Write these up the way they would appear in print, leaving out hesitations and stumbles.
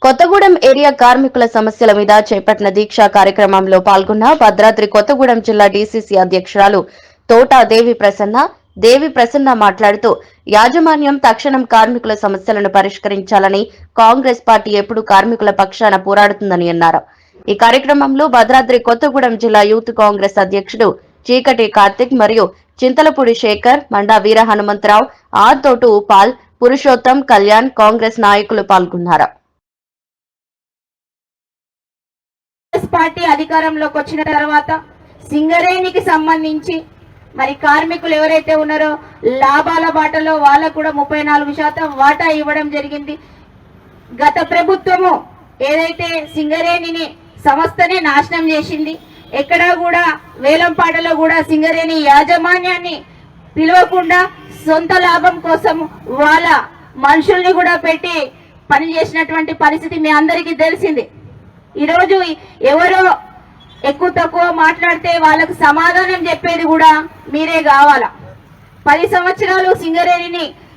Kothagudem area కార్మికుల సమస్యల మీద చేపట్టిన దీక్షా కార్యక్రమంలో పాల్గొన్న భద్రాద్రి కొత్తగూడెం జిల్లా డీసీసీ అధ్యక్షురాలు తోటా దేవి ప్రసన్న మాట్లాడుతూ యాజమాన్యం తక్షణం కార్మికుల సమస్యలను పరిష్కరించాలని కాంగ్రెస్ పార్టీ ఎప్పుడు కార్మికుల పక్షాన పోరాడుతుందని అన్నారు. ఈ కార్యక్రమంలో భద్రాద్రి కొత్తగూడెం జిల్లా యూత్ కాంగ్రెస్ అధ్యక్షుడు చీకటి కార్తిక్ మరియు చింతలపూడి శేఖర్, మండా వీర హనుమంతరావు, తోటు పాల్, పురుషోత్తం, కళ్యాణ్ కాంగ్రెస్ నాయకులు పాల్గొన్నారు. పార్టీ అధికారంలోకి వచ్చిన తర్వాత సింగరేణికి సంబంధించి మరి కార్మికులు ఎవరైతే ఉన్నారో లాభాల బాటలో వాళ్ళకు కూడా 34% వాటా ఇవ్వడం జరిగింది. గత ప్రభుత్వము ఏదైతే సింగరేణిని సంస్థనే నాశనం చేసింది, ఎక్కడా కూడా వేలంపాటలో కూడా సింగరేణి యాజమాన్యాన్ని పిలవకుండా సొంత లాభం కోసం వాళ్ళ మనుషుల్ని కూడా పెట్టి పనిచేసినటువంటి పరిస్థితి మీ అందరికీ తెలిసింది. ఈరోజు ఎవరో ఎక్కువ తక్కువ మాట్లాడితే వాళ్ళకు సమాధానం చెప్పేది కూడా మీరే కావాలా. 10 సంవత్సరాలు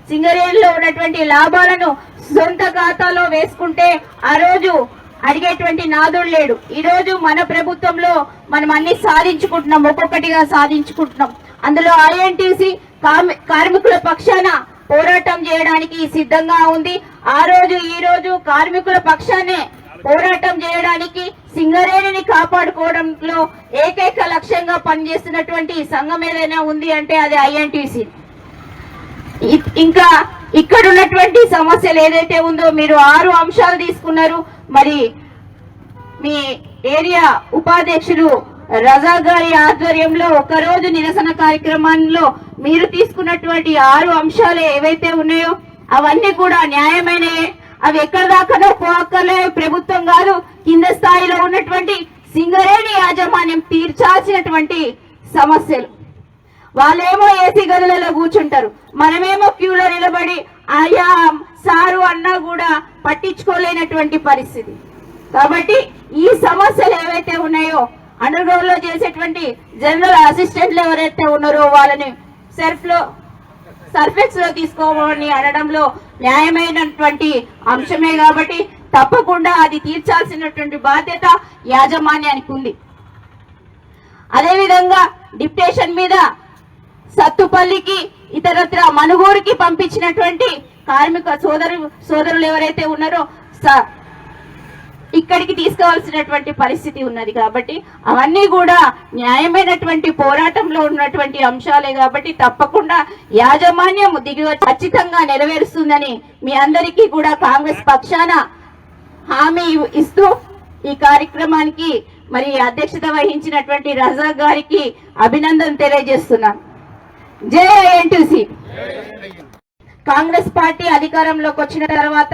సింగరేణిలో ఉన్నటువంటి లాభాలను సొంత ఖాతాలో వేసుకుంటే ఆ రోజు అడిగేటువంటి నాదుడు లేడు. ఈ రోజు మన ప్రభుత్వంలో మనం అన్ని సాధించుకుంటున్నాం, ఒక్కొక్కటిగా సాధించుకుంటున్నాం. అందులో ఐఎన్టీసీ కార్మికుల పక్షాన పోరాటం చేయడానికి సిద్ధంగా ఉంది. ఆ రోజు ఈ రోజు కార్మికుల పక్షానే పోరాటం చేయడానికి, సింగరేణిని కాపాడుకోవడంలో ఏకైక లక్ష్యంగా పనిచేస్తున్నటువంటి సంఘం ఏదైనా ఉంది అంటే అది ఐఎన్టీసీ. ఇంకా ఇక్కడ ఉన్నటువంటి సమస్యలు ఏదైతే ఉందో మీరు 6 అంశాలు తీసుకున్నారు. మరి మీ ఏరియా ఉపాధ్యక్షులు రజా గారి ఆధ్వర్యంలో ఒకరోజు నిరసన కార్యక్రమంలో మీరు తీసుకున్నటువంటి 6 అంశాలు ఏవైతే ఉన్నాయో అవన్నీ కూడా న్యాయమైనవే. అవి ఎక్కడ దాకానో పోక్కర్లే, ప్రభుత్వం కాదు, కింద స్థాయిలో ఉన్నటువంటి సింగరేణి యాజమాన్యం తీర్చాల్సినటువంటి సమస్యలు. వాళ్ళేమో ఏసీ గదులలో కూర్చుంటారు, మనమేమో క్యూలో నిలబడి ఆయా సారు అన్నా కూడా పట్టించుకోలేనటువంటి పరిస్థితి. కాబట్టి ఈ సమస్యలు ఏవైతే ఉన్నాయో అండర్ గ్రౌండ్ లో చేసేటువంటి జనరల్ అసిస్టెంట్లు ఎవరైతే ఉన్నారో వాళ్ళని సర్ఫెక్స్ లో తీసుకోమని అనడంలో న్యాయమైనటువంటి అంశమే. కాబట్టి తప్పకుండా అది తీర్చాల్సినటువంటి బాధ్యత యాజమాన్యానికి ఉంది. అదేవిధంగా డిప్యుటేషన్ మీద సత్తుపల్లికి ఇతరత్ర మనుగూరుకి పంపించినటువంటి కార్మిక సోదరులు ఎవరైతే ఉన్నారో ఇక్కడికి తీసుకోవాల్సినటువంటి పరిస్థితి ఉన్నది. కాబట్టి అవన్నీ కూడా న్యాయమైనటువంటి పోరాటంలో ఉన్నటువంటి అంశాలే. కాబట్టి తప్పకుండా యాజమాన్యం దిగువ ఖచ్చితంగా నెరవేరుస్తుందని మీ అందరికీ కూడా కాంగ్రెస్ పక్షాన హామీ ఇస్తూ ఈ కార్యక్రమానికి మరి అధ్యక్షత వహించినటువంటి రజా గారికి అభినందన తెలియజేస్తున్నాను. జై ఐఎన్టీసీ. కాంగ్రెస్ పార్టీ అధికారంలోకి వచ్చిన తర్వాత